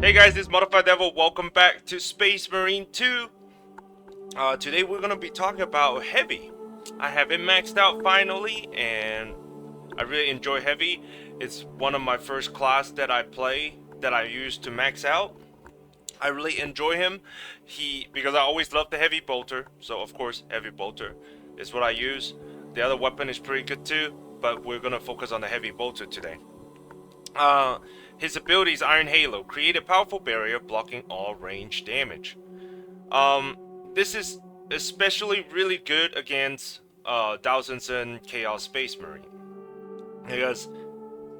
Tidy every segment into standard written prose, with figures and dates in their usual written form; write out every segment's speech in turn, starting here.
Hey guys, this is Modified Devil. Welcome back to Space Marine 2. Today we're going to be talking about Heavy. I have it maxed out finally, and I really enjoy Heavy. It's one of my first class that I play, that I use to max out. I really enjoy him, because I always loved the Heavy Bolter, so of course Heavy Bolter is what I use. The other weapon is pretty good too, but we're going to focus on the Heavy Bolter today. His ability is Iron Halo. Create a powerful barrier blocking all range damage. This is especially really good against Dowsenson Chaos Space Marine, because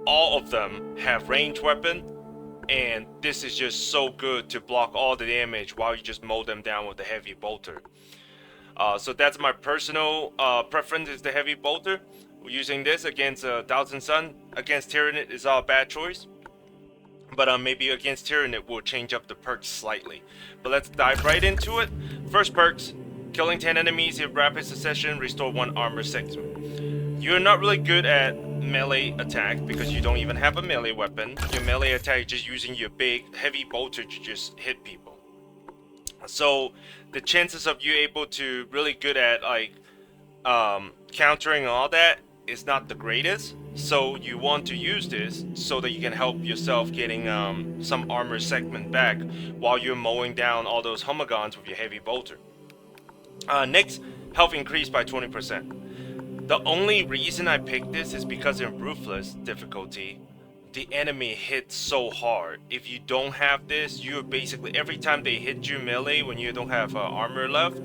all of them have range weapon, and this is just so good to block all the damage while you just mow them down with the Heavy Bolter. So that's my personal preference, is the Heavy Bolter. Using this against Dowsenson. Against Tyrannid is a bad choice, but maybe against Tyrannid we'll change up the perks slightly. But let's dive right into it. First perks: killing 10 enemies in rapid succession, restore 1 armor segment. You're not really good at melee attack because you don't even have a melee weapon. Your melee attack is just using your big Heavy Bolter to just hit people. So the chances of you able to really good at like countering all that is not the greatest. So you want to use this so that you can help yourself getting some armor segment back while you're mowing down all those homogons with your Heavy Bolter. Next, health increased by 20%. The only reason I picked this is because in Ruthless difficulty, the enemy hits so hard. If you don't have this, you're basically, every time they hit you melee when you don't have armor left,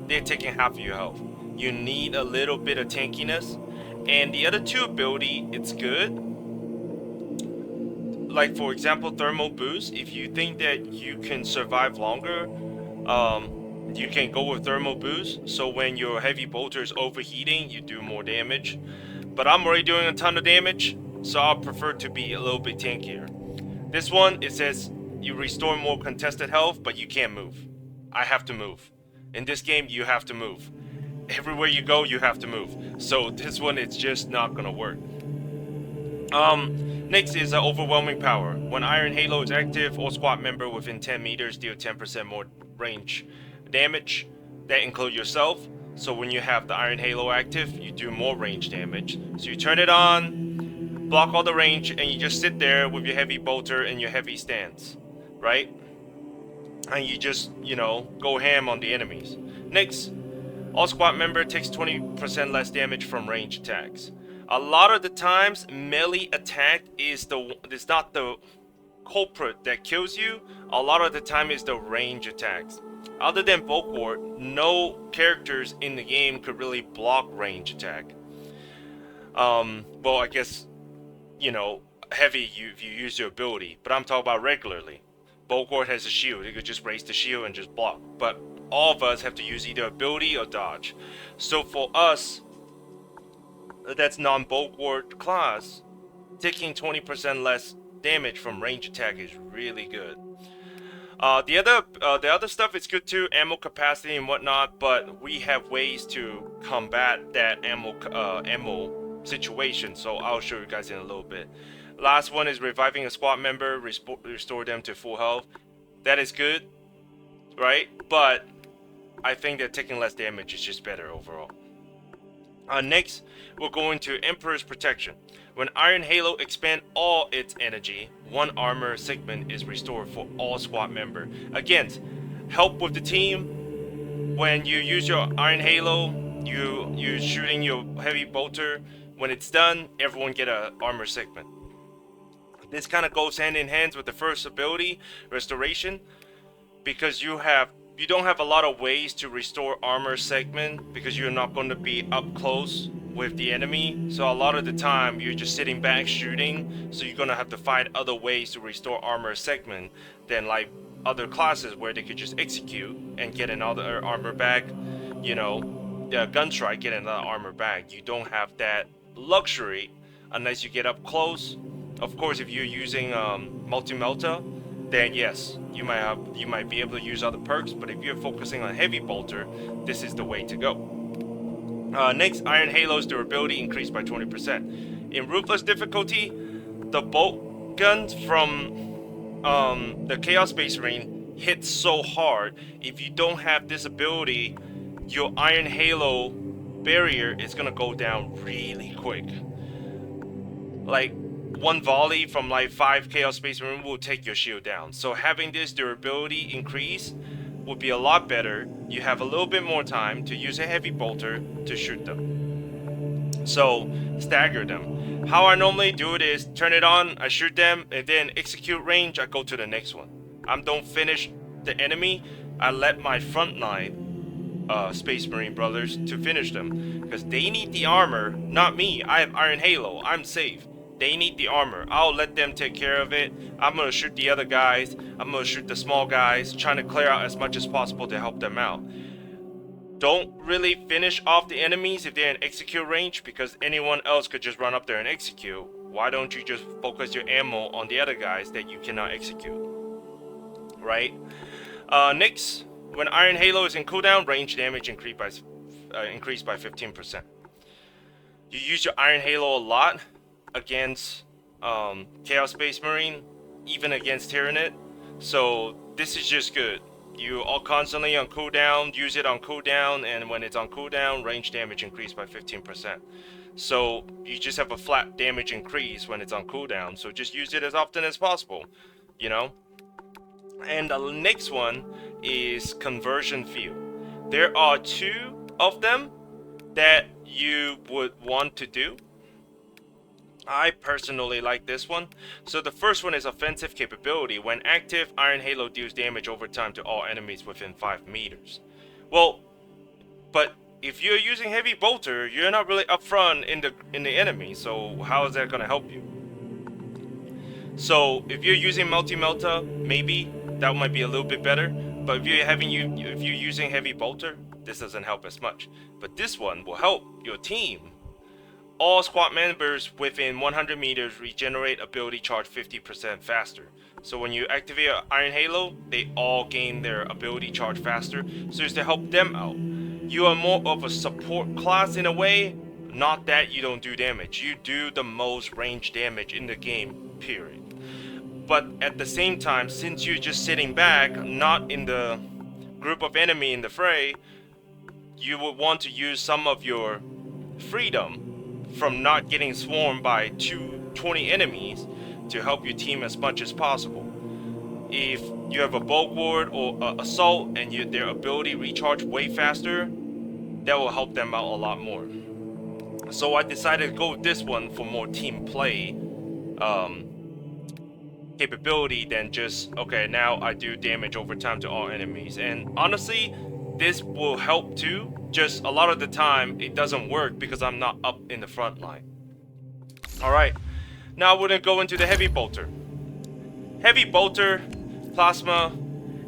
they're taking half of your health. You need a little bit of tankiness. And the other two ability, it's good. Like for example, thermal boost. If you think that you can survive longer, you can go with thermal boost. So when your Heavy Bolter is overheating, you do more damage. But I'm already doing a ton of damage, so I prefer to be a little bit tankier. This one, it says you restore more contested health, but you can't move. I have to move. In this game, you have to move. Everywhere you go, you have to move. So this one, it's just not gonna work. Next is overwhelming power. When Iron Halo is active, all squad member within 10 meters deal 10% more range damage. That includes yourself. So when you have the Iron Halo active, you do more range damage. So you turn it on, block all the range, and you just sit there with your Heavy Bolter and your heavy stance, right? And you just, go ham on the enemies. Next, all squad member takes 20% less damage from range attacks. A lot of the times, melee attack is not the culprit that kills you. A lot of the time is the range attacks. Other than Volkort, no characters in the game could really block range attack. Well, I guess, heavy if you use your ability, but I'm talking about regularly. Volkort has a shield, you could just raise the shield and just block. But all of us have to use either ability or dodge. So for us, that's non-Volkort class, taking 20% less damage from range attack is really good. The other stuff is good too, ammo capacity and whatnot, but we have ways to combat that ammo situation, so I'll show you guys in a little bit. Last one is reviving a squad member, restore them to full health. That is good, right? But I think that taking less damage is just better overall. Next, we're going to Emperor's Protection. When Iron Halo expand all its energy, 1 armor segment is restored for all squad member. Again, help with the team. When you use your Iron Halo, you're shooting your Heavy Bolter. When it's done, everyone get a armor segment. This kind of goes hand in hand with the first ability, Restoration, because you don't have a lot of ways to restore armor segment because you're not going to be up close with the enemy. So a lot of the time you're just sitting back shooting, so you're going to have to find other ways to restore armor segment than like other classes where they could just execute and get another armor back. Gunstrike, get another armor back. You don't have that luxury unless you get up close. Of course, if you're using multi-melta, then yes, you might be able to use other perks, but if you're focusing on Heavy Bolter, this is the way to go. Next, Iron Halo's durability increased by 20%. In Ruthless difficulty, the bolt guns from the Chaos Space Marine hits so hard. If you don't have this ability, your Iron Halo barrier is gonna go down really quick. Like one volley from like 5 Chaos Space Marine will take your shield down. So having this durability increase would be a lot better. You have a little bit more time to use a heavy bolter to shoot them. So stagger them. How I normally do it is turn it on, I shoot them, and then execute range, I go to the next one. I don't finish the enemy, I let my frontline Space Marine brothers to finish them, because they need the armor, not me. I have Iron Halo, I'm safe. They need the armor. I'll let them take care of it. I'm gonna shoot the other guys. I'm gonna shoot the small guys, trying to clear out as much as possible to help them out. Don't really finish off the enemies if they're in execute range, because anyone else could just run up there and execute. Why don't you just focus your ammo on the other guys that you cannot execute? Right? Next, when Iron Halo is in cooldown, range damage increased by 15%. You use your Iron Halo a lot against Chaos Space Marine, even against Tyranid. So this is just good. You are constantly on cooldown, use it on cooldown, and when it's on cooldown, range damage increased by 15%. So you just have a flat damage increase when it's on cooldown, so just use it as often as possible, you know? And the next one is Conversion Field. There are 2 of them that you would want to do. I personally like this one. So the first one is offensive capability. When active, Iron Halo deals damage over time to all enemies within 5 meters. Well, but if you're using heavy bolter, you're not really up front in the enemy, so how is that gonna help you? So if you're using multi-melta, maybe that might be a little bit better. But if you're using heavy bolter, this doesn't help as much. But this one will help your team. All squad members within 100 meters regenerate ability charge 50% faster. So when you activate Iron Halo, they all gain their ability charge faster, so it's to help them out. You are more of a support class in a way, not that you don't do damage. You do the most range damage in the game, period. But at the same time, since you're just sitting back, not in the group of enemy in the fray, you would want to use some of your freedom from not getting swarmed by 20 enemies to help your team as much as possible. If you have a bulk ward or assault and their ability recharge way faster, that will help them out a lot more. So I decided to go with this one for more team play capability than just, okay, now I do damage over time to all enemies. And honestly, this will help too. Just a lot of the time it doesn't work because I'm not up in the front line. Alright, now we're gonna go into the heavy bolter. Heavy bolter, plasma,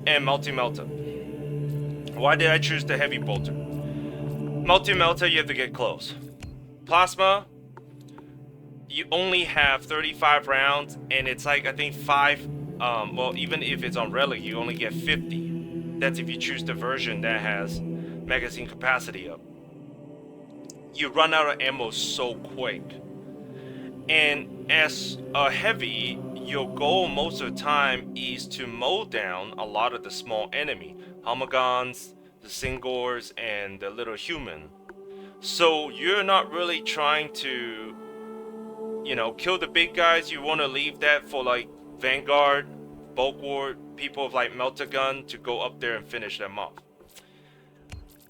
and multi-melta. Why did I choose the heavy bolter? Multi-melta, you have to get close. Plasma, you only have 35 rounds, and it's like, I think 5, well, even if it's on relic, you only get 50. That's if you choose the version that has magazine capacity up. You run out of ammo so quick. And as a heavy, your goal most of the time is to mow down a lot of the small enemy. Homogons, the Singors, and the little human. So you're not really trying to, you know, kill the big guys. You want to leave that for like Vanguard, Bulk Ward, people of like Meltagun to go up there and finish them off.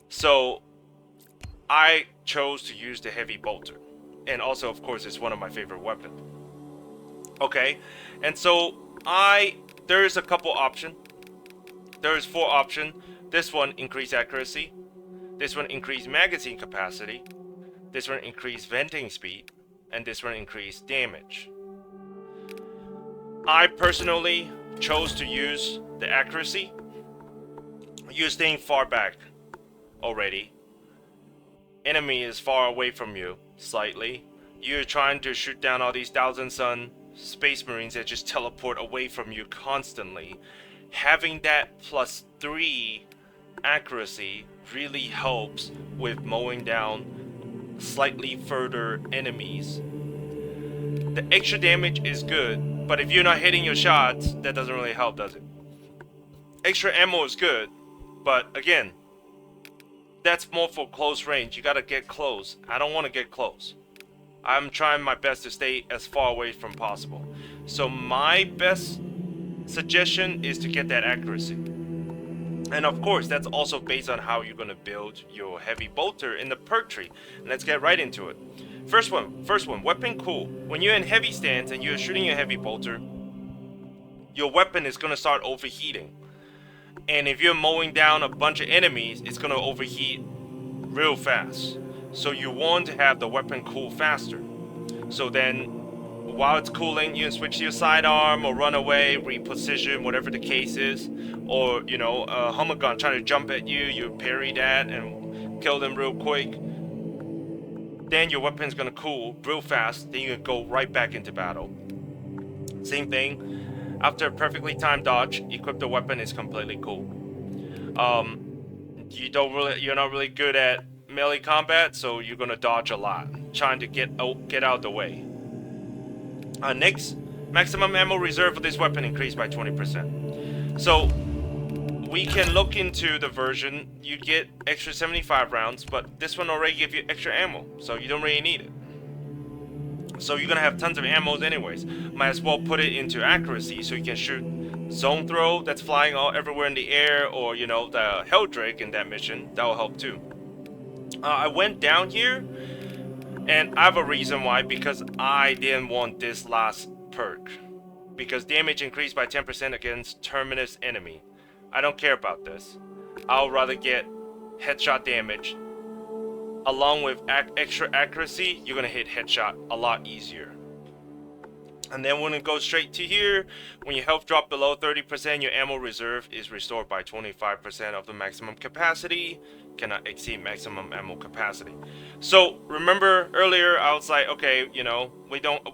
So I chose to use the heavy bolter, and also of course it's one of my favorite weapons. Okay, and so there is a couple options. There is 4 options. This one increase accuracy, this one increase magazine capacity, this one increase venting speed, and this one increase damage. I personally chose to use the accuracy. You're staying far back already. Enemy is far away from you slightly. You're trying to shoot down all these Thousand Sun Space Marines that just teleport away from you constantly. Having that +3 accuracy really helps with mowing down slightly further enemies. The extra damage is good, But if you're not hitting your shots, that doesn't really help, does it? Extra ammo is good, but again, that's more for close range. You gotta get close. I don't want to get close. I'm trying my best to stay as far away from possible. So my best suggestion is to get that accuracy. And of course, that's also based on how you're gonna build your heavy bolter in the perk tree. And let's get right into it. First one, weapon cool. When you're in heavy stance and you're shooting a heavy bolter, your weapon is gonna start overheating. And if you're mowing down a bunch of enemies, it's gonna overheat real fast. So you want to have the weapon cool faster. So then, while it's cooling, you can switch to your sidearm or run away, reposition, whatever the case is. Or, you know, a Hummer gun trying to jump at you, you parry that and kill them real quick. Then your weapon's gonna cool real fast, then you can go right back into battle. Same thing. After a perfectly timed dodge, equip the weapon is completely cool. You're not really good at melee combat, so you're gonna dodge a lot, trying to get out of the way. Next, maximum ammo reserve for this weapon increased by 20%. So we can look into the version. You get extra 75 rounds, but this one already gives you extra ammo, so you don't really need it. So you're gonna have tons of ammos anyways. Might as well put it into accuracy so you can shoot zone throw that's flying all everywhere in the air, or you know, the Helldrake in that mission. That will help too. I went down here, and I have a reason why, because I didn't want this last perk. Because damage increased by 10% against Terminus enemy. I don't care about this. I'll rather get headshot damage. Along with extra accuracy, you're gonna hit headshot a lot easier. And then when it goes straight to here, when your health drop below 30%, your ammo reserve is restored by 25% of the maximum capacity. Cannot exceed maximum ammo capacity. So remember earlier I was like, okay, you know,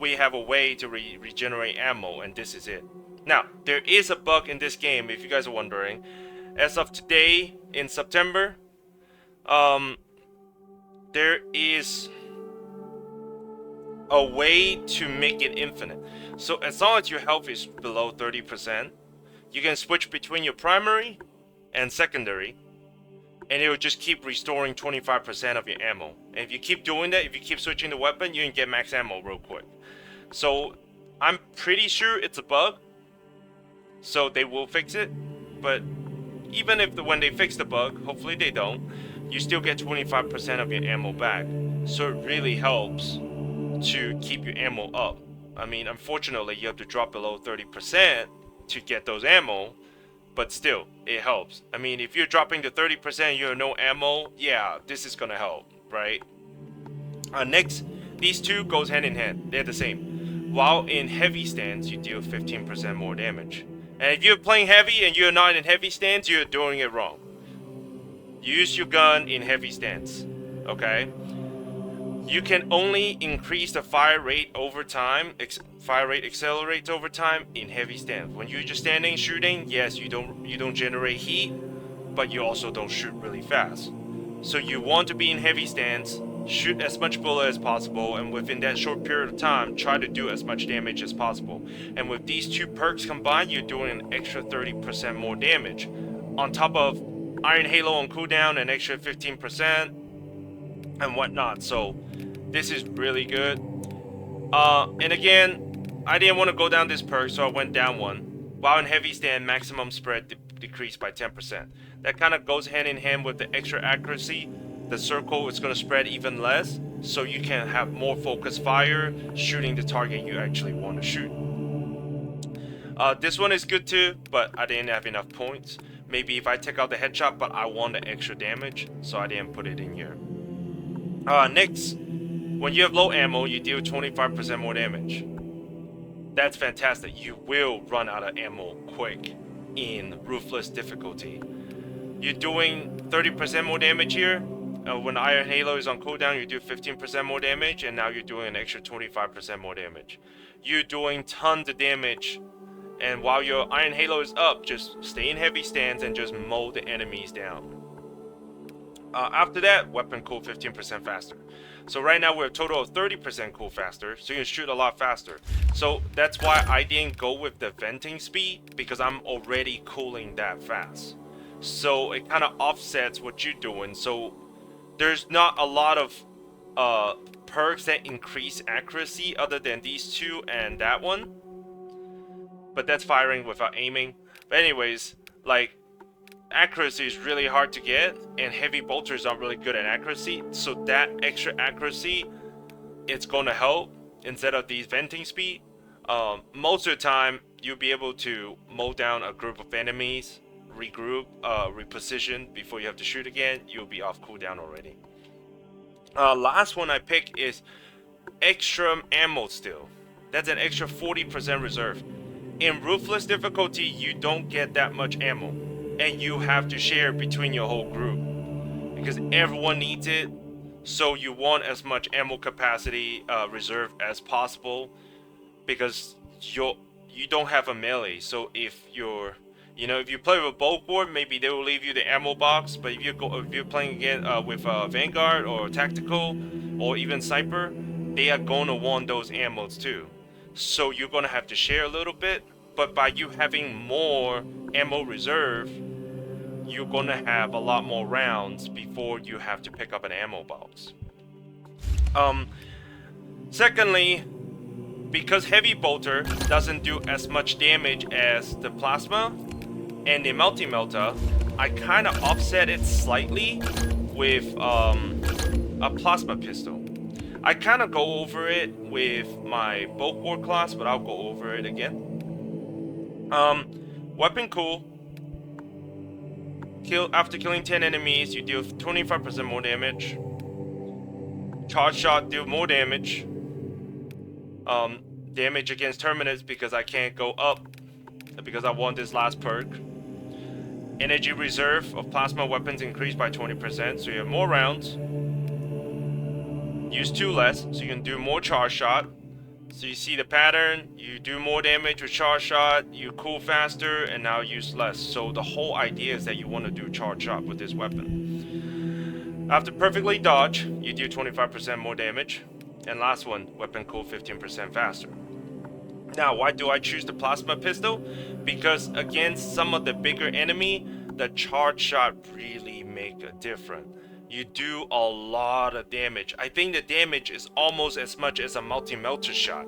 we have a way to regenerate ammo, and this is it. Now, there is a bug in this game, if you guys are wondering. As of today, in September, there is a way to make it infinite. So as long as your health is below 30%, you can switch between your primary and secondary, and it will just keep restoring 25% of your ammo. And if you keep doing that, if you keep switching the weapon, you can get max ammo real quick. So I'm pretty sure it's a bug, so they will fix it. But even if when they fix the bug, hopefully they don't, you still get 25% of your ammo back. So it really helps to keep your ammo up. I mean, unfortunately, you have to drop below 30% to get those ammo, but still, it helps. I mean, if you're dropping to 30%, you have no ammo, yeah, this is gonna help, right? Next, these two goes hand in hand. They're the same. While in heavy stance, you deal 15% more damage. And if you're playing heavy and you're not in heavy stance, you're doing it wrong. Use your gun in heavy stance, okay? You can only increase the fire rate over time. Fire rate accelerates over time in heavy stance. When you're just standing shooting, yes, you don't generate heat, but you also don't shoot really fast. So you want to be in heavy stance, shoot as much bullet as possible, and within that short period of time, try to do as much damage as possible. And with these two perks combined, you're doing an extra 30% more damage. On top of Iron Halo on cooldown, an extra 15% and whatnot. So this is really good. And again, I didn't want to go down this perk, so I went down one. While in heavy stand, maximum spread decreased by 10%. That kind of goes hand in hand with the extra accuracy. The circle is going to spread even less, so you can have more focused fire, shooting the target you actually want to shoot. This one is good too, but I didn't have enough points. Maybe if I take out the headshot, but I want the extra damage, so I didn't put it in here. Next, when you have low ammo, you deal 25% more damage. That's fantastic. You will run out of ammo quick in Ruthless difficulty. You're doing 30% more damage here. When Iron Halo is on cooldown, you do 15% more damage, and now you're doing an extra 25% more damage. You're doing tons of damage, and while your Iron Halo is up, just stay in heavy stance and just mow the enemies down. After that, weapon cool 15% faster. So right now we're a total of 30% cool faster, so you can shoot a lot faster. So that's why I didn't go with the venting speed, because I'm already cooling that fast. So it kind of offsets what you're doing. So there's not a lot of perks that increase accuracy other than these two and that one. But that's firing without aiming. But anyways, like, accuracy is really hard to get, and heavy bolters aren't really good at accuracy, so that extra accuracy, it's going to help instead of the venting speed. Most of the time you'll be able to mow down a group of enemies, regroup, reposition before you have to shoot again. You'll be off cooldown already. Last one I pick is extra ammo steal. That's an extra 40% reserve. In Ruthless difficulty, you don't get that much ammo, and you have to share between your whole group because everyone needs it. So you want as much ammo capacity reserve as possible, because you don't have a melee. So if you're, if you play with bulk war, maybe they will leave you the ammo box. But if you're playing again with Vanguard or Tactical or even Sniper, they are gonna want those ammos too. So you're gonna have to share a little bit. But by you having more ammo reserve, you're gonna have a lot more rounds before you have to pick up an ammo box. Secondly, because heavy bolter doesn't do as much damage as the plasma and the multi-melta, I kind of offset it slightly with a plasma pistol. I kind of go over it with my bulk war class, but I'll go over it again. Weapon cool. After killing 10 enemies, you deal 25% more damage. Charge shot deal more damage. Damage against terminus because I can't go up because I want this last perk. Energy reserve of plasma weapons increased by 20%, so you have more rounds. Use 2 less, so you can do more charge shot. So you see the pattern, you do more damage with charge shot, you cool faster, and now use less. So the whole idea is that you want to do charge shot with this weapon. After perfectly dodge, you do 25% more damage. And last one, weapon cool 15% faster. Now, why do I choose the plasma pistol? Because against some of the bigger enemy, the charge shot really make a difference. You do a lot of damage. I think the damage is almost as much as a multi-melter shot,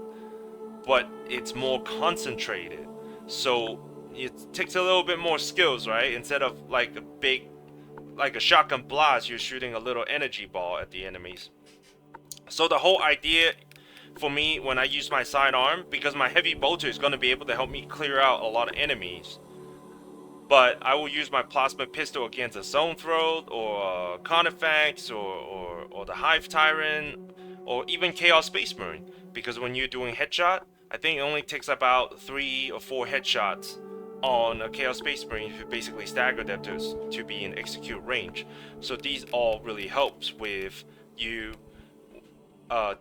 but it's more concentrated. So it takes a little bit more skills, right? Instead of like a shotgun blast, you're shooting a little energy ball at the enemies. So the whole idea for me when I use my sidearm, because my heavy bolter is going to be able to help me clear out a lot of enemies, but I will use my plasma pistol against a Zone Throat or Carnifex or the Hive Tyrant or even Chaos Space Marine, because when you're doing headshot, I think it only takes about 3 or 4 headshots on a Chaos Space Marine if you basically stagger them to be in execute range. So these all really helps with you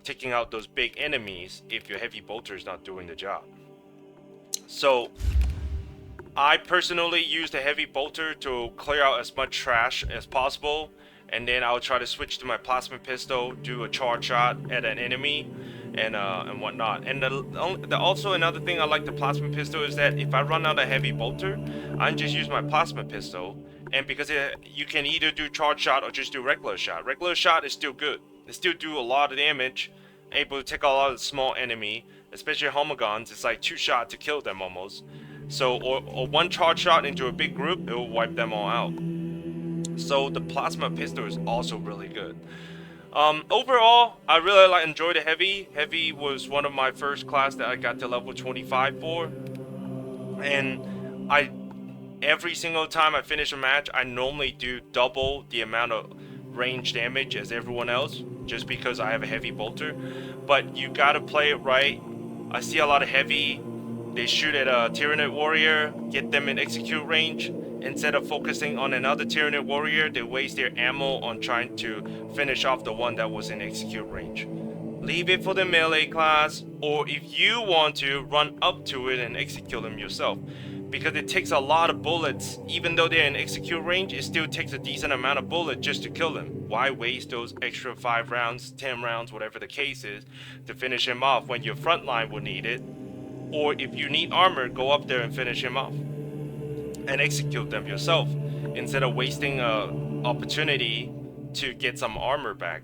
taking out those big enemies if your heavy bolter is not doing the job. So I personally use the heavy bolter to clear out as much trash as possible, and then I'll try to switch to my plasma pistol, do a charge shot at an enemy, and whatnot. And also another thing I like the plasma pistol is that if I run out of heavy bolter, I can just use my plasma pistol, and because you can either do charge shot or just do regular shot. Regular shot is still good. It still do a lot of damage, able to take a lot of small enemy, especially homogons. It's like 2 shots to kill them almost. So, or 1 charge shot into a big group, it will wipe them all out. So the plasma pistol is also really good. Overall, I really enjoy the heavy. Heavy was one of my first class that I got to level 25 for, and every single time I finish a match, I normally do double the amount of range damage as everyone else, just because I have a heavy bolter. But you gotta play it right. I see a lot of heavy, they shoot at a Tyranid warrior, get them in execute range. Instead of focusing on another Tyranid warrior, they waste their ammo on trying to finish off the one that was in execute range. Leave it for the melee class, or if you want to, run up to it and execute them yourself. because it takes a lot of bullets. Even though they're in execute range, it still takes a decent amount of bullet just to kill him. Why waste those extra 5 rounds, 10 rounds, whatever the case is, to finish him off when your front line will need it? Or if you need armor, go up there and finish him off and execute them yourself instead of wasting a opportunity to get some armor back.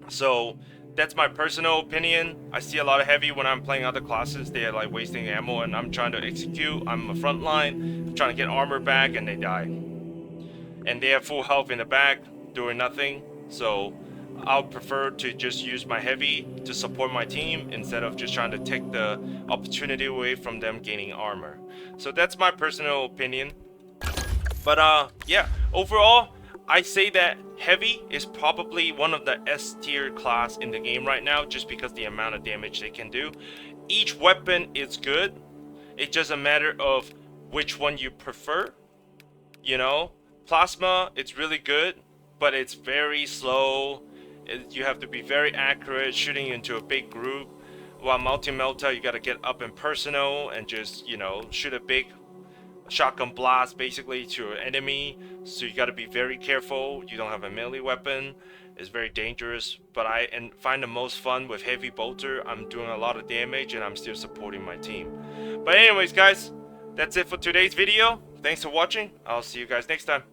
So that's my personal opinion. I see a lot of heavy when I'm playing other classes. They're like wasting ammo, and I'm trying to execute. I'm a frontline, I'm trying to get armor back, and they die. And they have full health in the back, doing nothing. So I'll prefer to just use my heavy to support my team instead of just trying to take the opportunity away from them gaining armor. So that's my personal opinion. But yeah, overall, I say that heavy is probably one of the S tier class in the game right now, just because the amount of damage they can do. Each weapon is good. It's just a matter of which one you prefer. You know, plasma, it's really good, but it's very slow. You have to be very accurate shooting into a big group. While multi-melta, you got to get up and personal and just, you know, shoot a big shotgun blast basically to an enemy. So you got to be very careful. You don't have a melee weapon. It's very dangerous. But I find the most fun with heavy bolter. I'm doing a lot of damage and I'm still supporting my team. But anyways, guys, that's it for today's video. Thanks for watching. I'll see you guys next time.